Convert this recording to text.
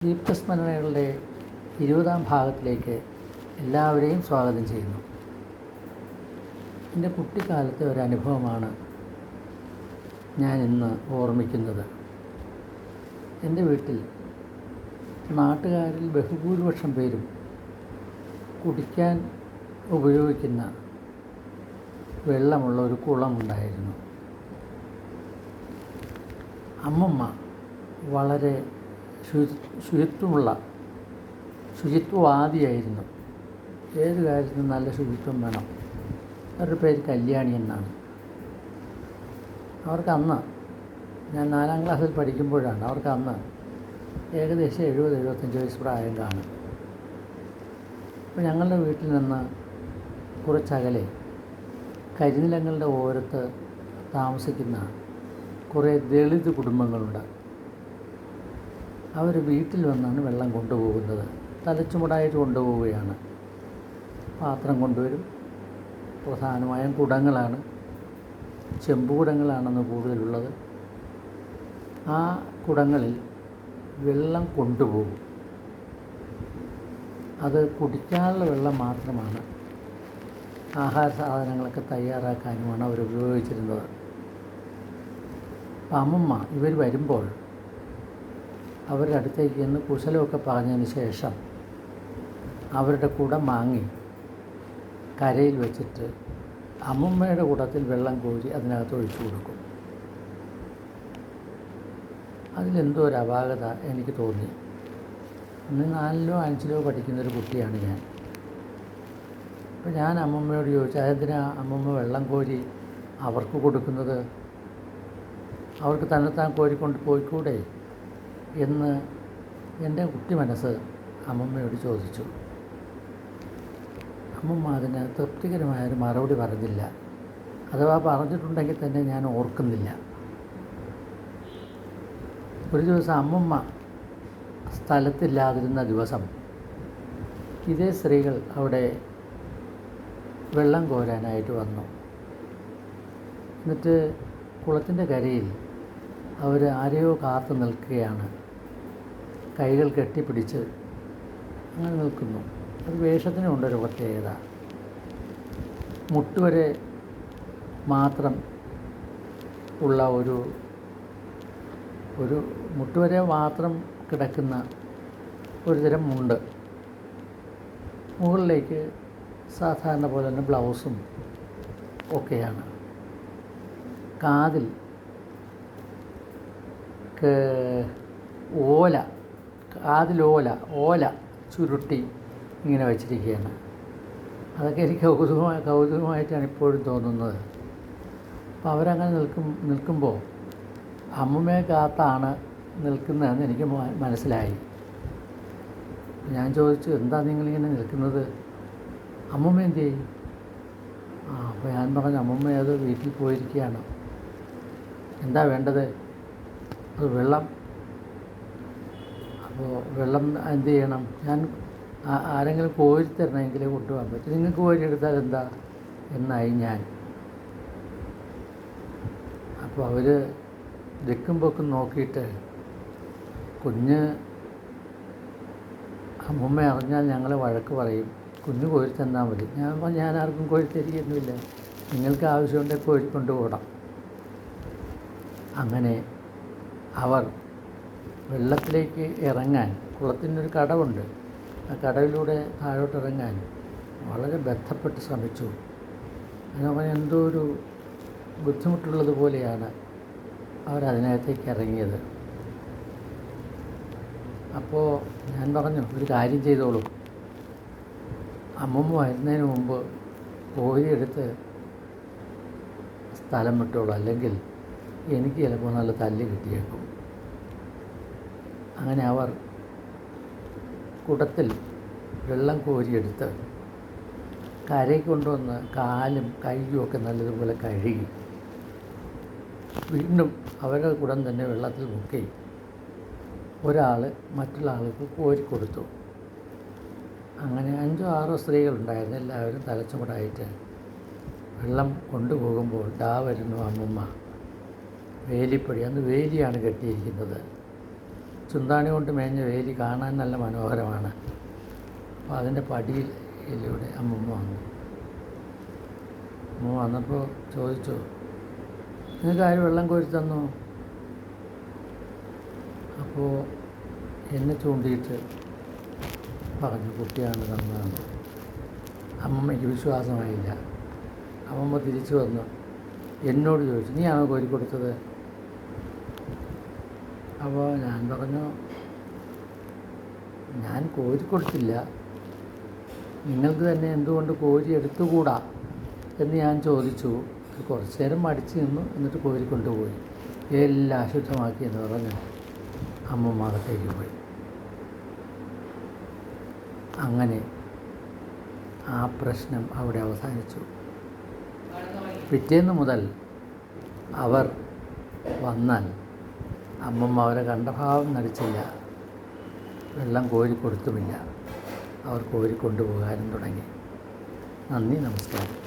ദീപ്തസ്മരണകളുടെ 20-ാം ഭാഗത്തിലേക്ക് എല്ലാവരെയും സ്വാഗതം ചെയ്യുന്നു. എൻ്റെ കുട്ടിക്കാലത്തെ ഒരനുഭവമാണ് ഞാനിന്ന് ഓർമ്മിക്കുന്നത്. എൻ്റെ വീട്ടിൽ നാട്ടുകാരിൽ ബഹുഭൂരിപക്ഷം പേരും കുടിക്കാൻ ഉപയോഗിക്കുന്ന വെള്ളമുള്ള ഒരു കുളമുണ്ടായിരുന്നു. അമ്മമ്മ വളരെ ശുചിത്വവാദിയായിരുന്നു. ഏത് കാര്യത്തിനും നല്ല ശുചിത്വം വേണം. അവരുടെ പേര് കല്യാണി എന്നാണ്. അവർക്കന്ന് ഞാൻ 4-ാം ക്ലാസ്സിൽ പഠിക്കുമ്പോഴാണ് അവർക്കന്ന് ഏകദേശം 70-75 വയസ്സ് പ്രായം കാണും. അപ്പോൾ ഞങ്ങളുടെ വീട്ടിൽ നിന്ന് കുറച്ചകലെ കരിനിലങ്ങളുടെ ഓരത്ത് താമസിക്കുന്ന കുറേ ദളിത് കുടുംബങ്ങളുണ്ട്. അവർ വീട്ടിൽ വന്നാണ് വെള്ളം കൊണ്ടുപോകുന്നത്. തലച്ചുമടായിട്ട് കൊണ്ടുപോവുകയാണ്. പാത്രം കൊണ്ടുവരും. പ്രധാനമായും കുടങ്ങളാണ്, ചെമ്പുകുടങ്ങളാണെന്ന് കൂടുതലുള്ളത്. ആ കുടങ്ങളിൽ വെള്ളം കൊണ്ടുപോകും. അത് കുടിക്കാനുള്ള വെള്ളം മാത്രമാണ്. ആഹാര സാധനങ്ങളൊക്കെ തയ്യാറാക്കാനുമാണ് അവർ ഉപയോഗിച്ചിരുന്നത്. അപ്പം അമ്മമ്മ ഇവർ വരുമ്പോൾ അവരുടെ അടുത്തേക്ക് ചെന്ന് കുശലമൊക്കെ പറഞ്ഞതിന് ശേഷം അവരുടെ കുടം വാങ്ങി കരയിൽ വെച്ചിട്ട് അമ്മമ്മയുടെ കുടത്തിൽ വെള്ളം കോരി അതിനകത്ത് ഒഴിച്ചു കൊടുക്കും. അതിലെന്തോ ഒരു അപാകത എനിക്ക് തോന്നി. അന്ന് 4-ലോ 5-ലോ പഠിക്കുന്നൊരു കുട്ടിയാണ് ഞാൻ. അപ്പോൾ ഞാൻ അമ്മമ്മയോട് ചോദിച്ചു, അതെന്തിനാ അമ്മമ്മ വെള്ളം കോരി അവർക്ക് കൊടുക്കുന്നത്? അവർക്ക് തന്നെത്താൻ കോരിക്കൊണ്ട് പോയിക്കൂടെ എന്ന് എൻ്റെ കുട്ടി മനസ്സ് അമ്മമ്മയോട് ചോദിച്ചു. അമ്മമ്മ അതിന് തൃപ്തികരമായൊരു മറുപടി പറഞ്ഞില്ല. അഥവാ പറഞ്ഞിട്ടുണ്ടെങ്കിൽ തന്നെ ഞാൻ ഓർക്കുന്നില്ല. ഒരു ദിവസം അമ്മമ്മ സ്ഥലത്തില്ലാതിരുന്ന ദിവസം ഇതേ സ്ത്രീകൾ അവിടെ വെള്ളം കോരാനായിട്ട് വന്നു. എന്നിട്ട് കുളത്തിൻ്റെ കരയിൽ അവർ ആരെയോ കാത്തു നിൽക്കുകയാണ്. കൈകൾ കെട്ടിപ്പിടിച്ച് അങ്ങനെ നിൽക്കുന്നു. അത് വേഷത്തിനുണ്ടൊരു പ്രത്യേകത. മുട്ടുവരെ മാത്രം ഉള്ള ഒരു മുട്ടുവരെ മാത്രം കിടക്കുന്ന ഒരു തരം മുണ്ട്. മുകളിലേക്ക് സാധാരണ പോലെ തന്നെ ബ്ലൗസും ഒക്കെയാണ്. കാതിൽ ഓല ചുരുട്ടി ഇങ്ങനെ വച്ചിരിക്കുകയാണ്. അതൊക്കെ എനിക്ക് കൗതുകമായിട്ടാണ് ഇപ്പോഴും തോന്നുന്നത്. അപ്പോൾ അവരങ്ങനെ നിൽക്കുമ്പോൾ അമ്മമ്മയെ കാത്താണ് നിൽക്കുന്നതെന്ന് എനിക്ക് മനസ്സിലായി. ഞാൻ ചോദിച്ചു, എന്താ നിങ്ങളിങ്ങനെ നിൽക്കുന്നത്? അമ്മമ്മ എന്ത് ചെയ്യും? അപ്പോൾ ഞാൻ പറഞ്ഞു, അമ്മമ്മ അത് വീട്ടിൽ പോയിരിക്കുകയാണ്. എന്താ വേണ്ടത്? അത് വെള്ളം. അപ്പോൾ വെള്ളം എന്ത് ചെയ്യണം? ഞാൻ ആരെങ്കിലും കോരി തരണമെങ്കിലേ കൊണ്ടുപോകാൻ പറ്റും. നിങ്ങൾക്ക് കോരി എടുത്താൽ എന്താ എന്നായി ഞാൻ. അപ്പോൾ അവർ ദിക്കും പൊക്കും നോക്കിയിട്ട്, കുഞ്ഞ് അമ്മമ്മ അറിഞ്ഞാൽ ഞങ്ങളെ വഴക്ക് പറയും, കുഞ്ഞ് കോരി തന്നാൽ മതി. ഞാൻ ആർക്കും കോരി തരികയൊന്നുമില്ല, നിങ്ങൾക്ക് ആവശ്യമുണ്ടെങ്കിൽ കോരിക്കൊണ്ട് പോകണം. അങ്ങനെ അവർ വെള്ളത്തിലേക്ക് ഇറങ്ങാൻ, കുളത്തിനൊരു കടവുണ്ട്, ആ കടവിലൂടെ താഴോട്ടിറങ്ങാൻ വളരെ ബന്ധപ്പെട്ട് ശ്രമിച്ചു. അങ്ങനെ എന്തോ ഒരു ബുദ്ധിമുട്ടുള്ളത് പോലെയാണ് അവരതിനകത്തേക്ക് ഇറങ്ങിയത്. അപ്പോൾ ഞാൻ പറഞ്ഞു, ഒരു കാര്യം ചെയ്തോളൂ, അമ്മമ്മ വരുന്നതിന് മുമ്പ് കോരിയെടുത്ത് സ്ഥലം വിട്ടോളൂ, അല്ലെങ്കിൽ എനിക്ക് ചിലപ്പോൾ നല്ല തല്ല് കിട്ടിയേക്കും. അങ്ങനെ അവർ കുടത്തിൽ വെള്ളം കോരിയെടുത്ത് കരയ്ക്ക് കൊണ്ടുവന്ന് കാലും കൈയും ഒക്കെ നല്ലതുപോലെ കഴുകി വീണ്ടും അവരുടെ കുടം തന്നെ വെള്ളത്തിൽ മുക്കി ഒരാൾ മറ്റുള്ള ആൾക്ക് കോരിക്കൊടുത്തു. അങ്ങനെ 5-6 സ്ത്രീകളുണ്ടായിരുന്നു. എല്ലാവരും തലച്ചുമടായിട്ട് വെള്ളം കൊണ്ടുപോകുമ്പോൾ ദാ വരുന്നു അമ്മമ്മ. വേലിപ്പടി, അന്ന് വേലിയാണ് കെട്ടിയിരിക്കുന്നത്. ചുന്താണി കൊണ്ട് മേഞ്ഞ വേലി കാണാൻ നല്ല മനോഹരമാണ്. അപ്പോൾ അതിൻ്റെ പടിയിലൂടെ അമ്മമ്മ വന്നു. അമ്മ വന്നപ്പോൾ ചോദിച്ചു, നിങ്ങൾക്ക് ആര് വെള്ളം കോരി തന്നു? അപ്പോൾ എന്നെ ചൂണ്ടിയിട്ട് പറഞ്ഞു, കുട്ടിയാണ് തന്നതാണ്. അമ്മമ്മയ്ക്ക് വിശ്വാസമായില്ല. അമ്മമ്മ തിരിച്ചു വന്നു എന്നോട് ചോദിച്ചു, നീയാണോ കോരി കൊടുത്തത്? അപ്പോൾ ഞാൻ പറഞ്ഞു, ഞാൻ കോരി കൊടുത്തില്ല, നിങ്ങൾക്ക് തന്നെ എന്തുകൊണ്ട് കോരി എടുത്തുകൂടാ എന്ന് ഞാൻ ചോദിച്ചു. കുറച്ച് നേരം മടിച്ച് നിന്നു, എന്നിട്ട് കോരി കൊണ്ടുപോയി. എല്ലാം അശുദ്ധമാക്കി എന്ന് പറഞ്ഞ് അമ്മമ്മ അകത്തേക്ക് പോയി. അങ്ങനെ ആ പ്രശ്നം അവിടെ അവസാനിച്ചു. പിറ്റേന്ന് മുതൽ അവർ വന്നാൽ അമ്മമ്മ അവരെ കണ്ട ഭാവം നടിച്ചില്ല, വെള്ളം കോരി കൊടുത്തുമില്ല. അവർ കോരി കൊണ്ടുപോകാനും തുടങ്ങി. നന്ദി, നമസ്കാരം.